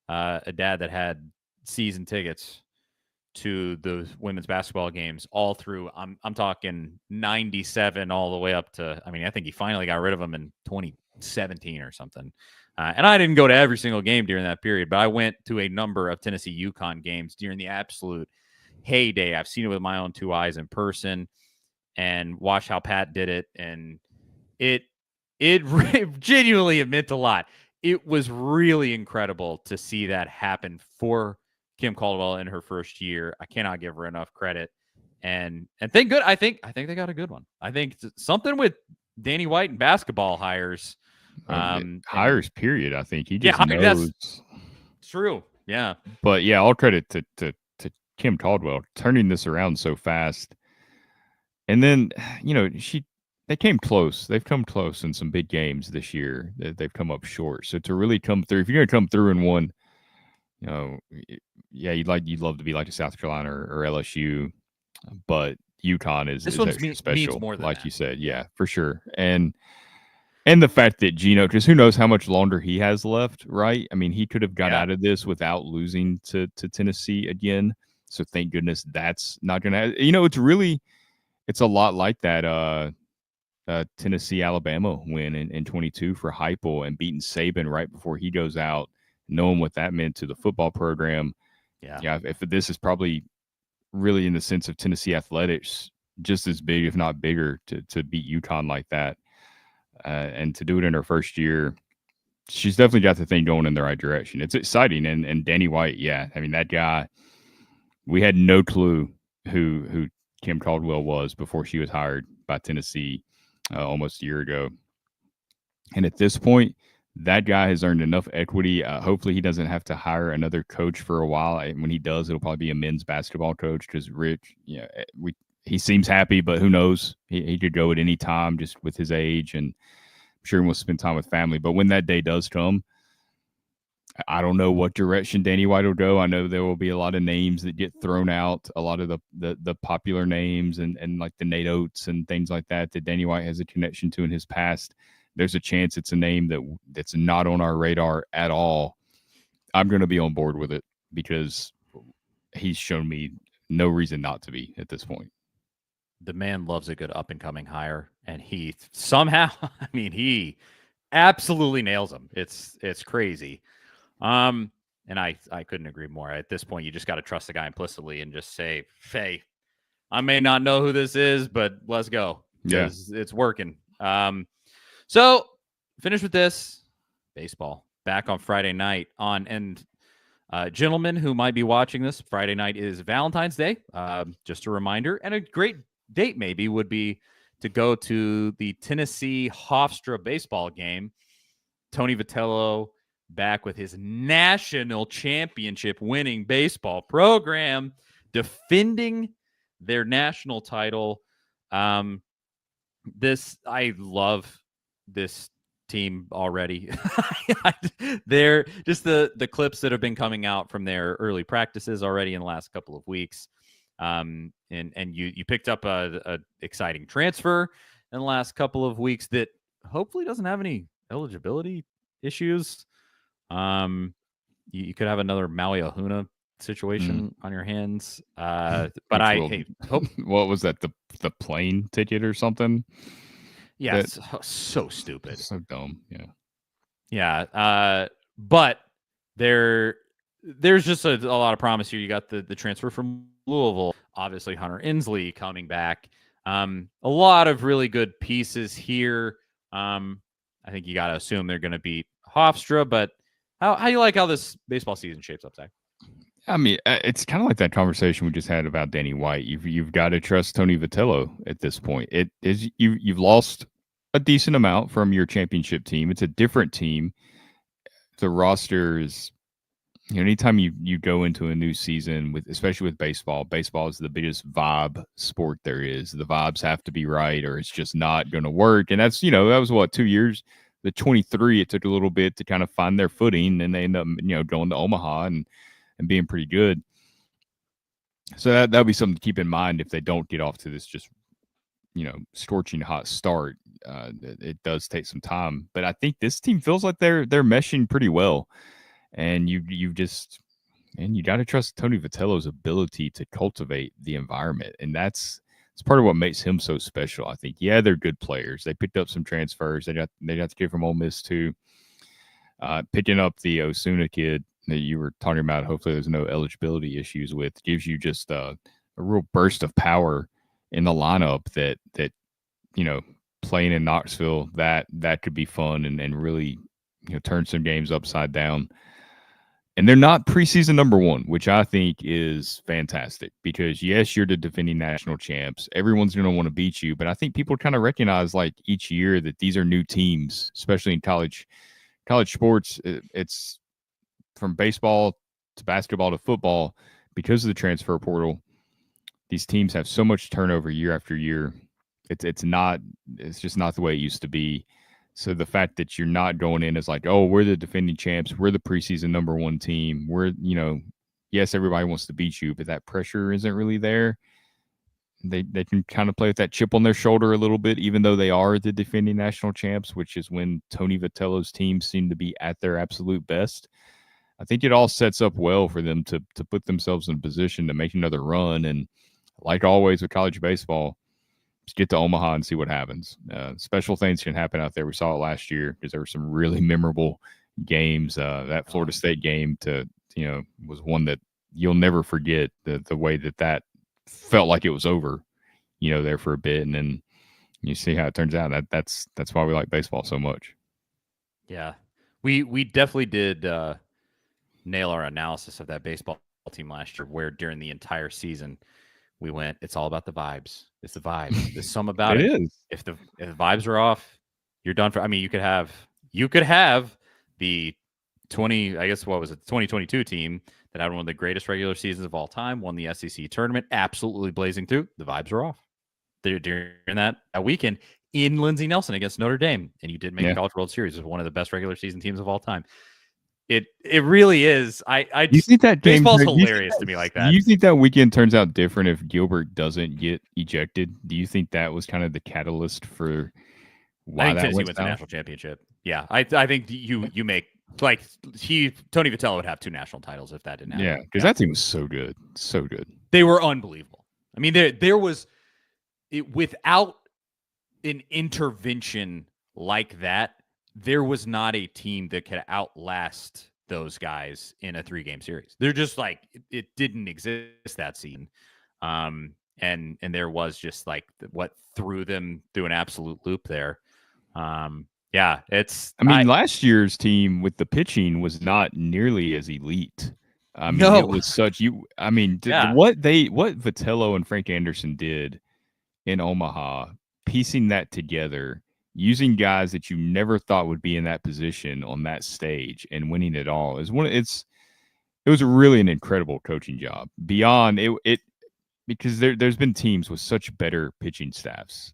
a dad that had season tickets to the women's basketball games all through. I'm talking 97 all the way up to. I mean, I think he finally got rid of them in 2017 or something. And I didn't go to every single game during that period, but I went to a number of Tennessee UConn games during the absolute heyday. I've seen it with my own 2 eyes in person and watched how Pat did it. And it genuinely, it meant a lot. It was really incredible to see that happen for Kim Caldwell in her first year. I cannot give her enough credit. And thank good. I think they got a good one. I think something with Danny White and basketball hires. Hires, period. I think he just knows. That's true. Yeah. But yeah, all credit to Kim Caldwell turning this around so fast. And then, they came close. They've come close in some big games this year. They've come up short. So to really come through, if you're going to come through in one, you'd love to be like a South Carolina or LSU, but UConn is extra special, more than like that. you said. Yeah, for sure. And the fact that Gino, because who knows how much longer he has left, right? I mean, he could have got out of this without losing to Tennessee again. So thank goodness that's not going to. It's a lot like that Tennessee Alabama win in 22 for Heupel and beating Saban right before he goes out, knowing what that meant to the football program. Yeah. If this is probably really in the sense of Tennessee athletics, just as big, if not bigger, to beat UConn like that. And to do it in her first year, she's definitely got the thing going in the right direction. It's exciting. And Danny White, I mean, that guy, we had no clue who Kim Caldwell was before she was hired by Tennessee almost a year ago. And at this point, that guy has earned enough equity. Hopefully he doesn't have to hire another coach for a while. And when he does, it'll probably be a men's basketball coach because Rich, he seems happy, but who knows? He could go at any time just with his age, and I'm sure he wants to spend time with family. But when that day does come, I don't know what direction Danny White will go. I know there will be a lot of names that get thrown out, a lot of the popular names and like the Nate Oates and things like that Danny White has a connection to in his past. There's a chance it's a name that's not on our radar at all. I'm going to be on board with it because he's shown me no reason not to be at this point. The man loves a good up-and-coming hire, and he somehow, he absolutely nails them. It's crazy. And I couldn't agree more. At this point, you just got to trust the guy implicitly and just say, hey, I may not know who this is, but let's go. Yeah. It's working. So finish with this. Baseball back on Friday night gentlemen who might be watching this, Friday night is Valentine's Day. Just a reminder, and a great date maybe would be to go to the Tennessee Hofstra baseball game. Tony Vitello back with his national championship winning baseball program, defending their national title. I love this team already. They're just the clips that have been coming out from their early practices already in the last couple of weeks. And you picked up a exciting transfer in the last couple of weeks that hopefully doesn't have any eligibility issues. You could have another Maui Ahuna situation on your hands. But hope. What was that? The plane ticket or something? Yeah, it's so stupid. So dumb. Yeah. Yeah. But there's just a lot of promise here. You got the transfer from Louisville, obviously Hunter Inslee coming back. A lot of really good pieces here. I think you got to assume they're going to beat Hofstra, but how you like how this baseball season shapes up, Zach? I mean, it's kind of like that conversation we just had about Danny White. You've got to trust Tony Vitello at this point. It is you've lost a decent amount from your championship team. It's a different team. The roster is, anytime you go into a new season especially with baseball is the biggest vibe sport there is. The vibes have to be right, or it's just not going to work. And that's, that was what, 2 years. The 23, it took a little bit to kind of find their footing, and they end up, going to Omaha and being pretty good. So that'll be something to keep in mind if they don't get off to this just, scorching hot start. It does take some time, but I think this team feels like they're meshing pretty well. And you got to trust Tony Vitello's ability to cultivate the environment, and it's part of what makes him so special. I think, they're good players. They picked up some transfers. They got the kid from Ole Miss too. Picking up the Osuna kid that you were talking about, hopefully there's no eligibility issues with, gives you just a real burst of power in the lineup that playing in Knoxville, that could be fun and really turn some games upside down. And they're not preseason number one, which I think is fantastic because, yes, you're the defending national champs. Everyone's going to want to beat you. But I think people kind of recognize, like, each year that these are new teams, especially in college sports. It's from baseball to basketball to football because of the transfer portal. These teams have so much turnover year after year. It's just not the way it used to be. So the fact that you're not going in as like, oh, we're the defending champs, we're the preseason number one team, yes, everybody wants to beat you, but that pressure isn't really there. They can kind of play with that chip on their shoulder a little bit, even though they are the defending national champs, which is when Tony Vitello's teams seem to be at their absolute best. I think it all sets up well for them to put themselves in a position to make another run. And like always with college baseball, just get to Omaha and see what happens. Special things can happen out there. We saw it last year because there were some really memorable games. That Florida State game was one that you'll never forget, the way that felt like it was over, there for a bit. And then you see how it turns out. That's why we like baseball so much. Yeah. We definitely did nail our analysis of that baseball team last year, where during the entire season we went, it's all about the vibes. It's the vibes. There's some about it. It is. If the vibes are off, you're done for. I mean, you could have the 2022 team that had one of the greatest regular seasons of all time, won the SEC tournament, absolutely blazing through. The vibes are off. They're during that weekend in Lindsey Nelson against Notre Dame, and you did make the College World Series as one of the best regular season teams of all time. It really is. You think that baseball's hilarious to me like that. Do you think that weekend turns out different if Gilbert doesn't get ejected? Do you think that was kind of the catalyst for why that Tennessee went wins down? the national championship? Yeah, I think you make like Tony Vitello would have 2 national titles if that didn't happen. Yeah, because that team was so good, so good. They were unbelievable. I mean, there was without an intervention like that, there was not a team that could outlast those guys in a 3-game series. They're just like, it didn't exist that season. And there was just like what threw them through an absolute loop there. Last year's team with the pitching was not nearly as elite. It was such what Vitello and Frank Anderson did in Omaha, piecing that together, using guys that you never thought would be in that position on that stage and winning it all it was really an incredible coaching job beyond it because there's been teams with such better pitching staffs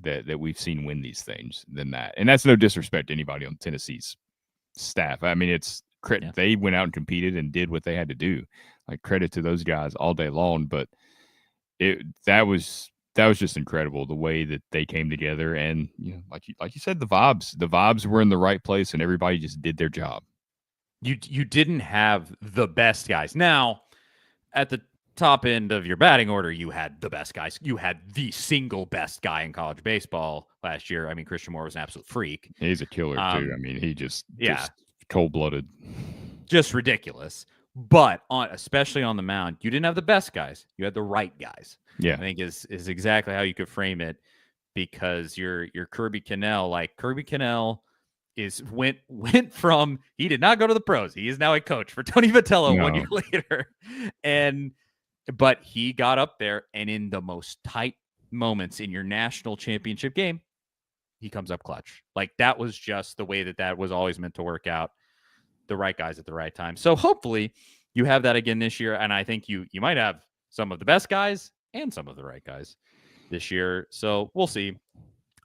that we've seen win these things than that. And that's no disrespect to anybody on Tennessee's staff. I mean, it's credit. Yeah. They went out and competed and did what they had to do. Like, credit to those guys all day long. But that was just incredible, the way that they came together. And like you said, the vibes were in the right place, and everybody just did their job. You didn't have the best guys. Now, at the top end of your batting order, you had the best guys. You had the single best guy in college baseball last year. I mean, Christian Moore was an absolute freak. He's a killer too. I mean, he just cold-blooded, just ridiculous. But especially on the mound, you didn't have the best guys. You had the right guys. Yeah, I think is exactly how you could frame it, because your Kirby Cannell, went from, he did not go to the pros. He is now a coach for Tony Vitello 1 year later, but he got up there, and in the most tight moments in your national championship game, he comes up clutch. Like, that was just the way that was always meant to work out. The right guys at the right time. So hopefully you have that again this year, and I think you might have some of the best guys and some of the right guys this year. So we'll see.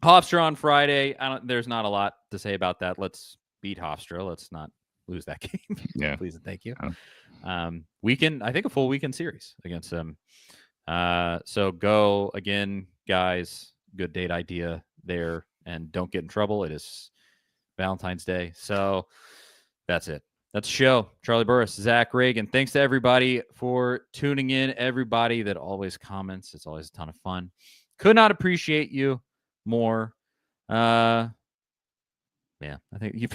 Hofstra on Friday. There's not a lot to say about that. Let's beat Hofstra. Let's not lose that game. Yeah. Please and thank you. Weekend, I think a full weekend series against them. So go again, guys. Good date idea there, and don't get in trouble. It is Valentine's Day. So that's it. That's the show. Charlie Burris, Zach Reagan. Thanks to everybody for tuning in. Everybody that always comments. It's always a ton of fun. Could not appreciate you more. I think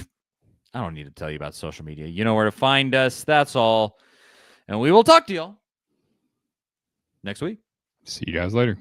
I don't need to tell you about social media. You know where to find us. That's all. And we will talk to y'all next week. See you guys later.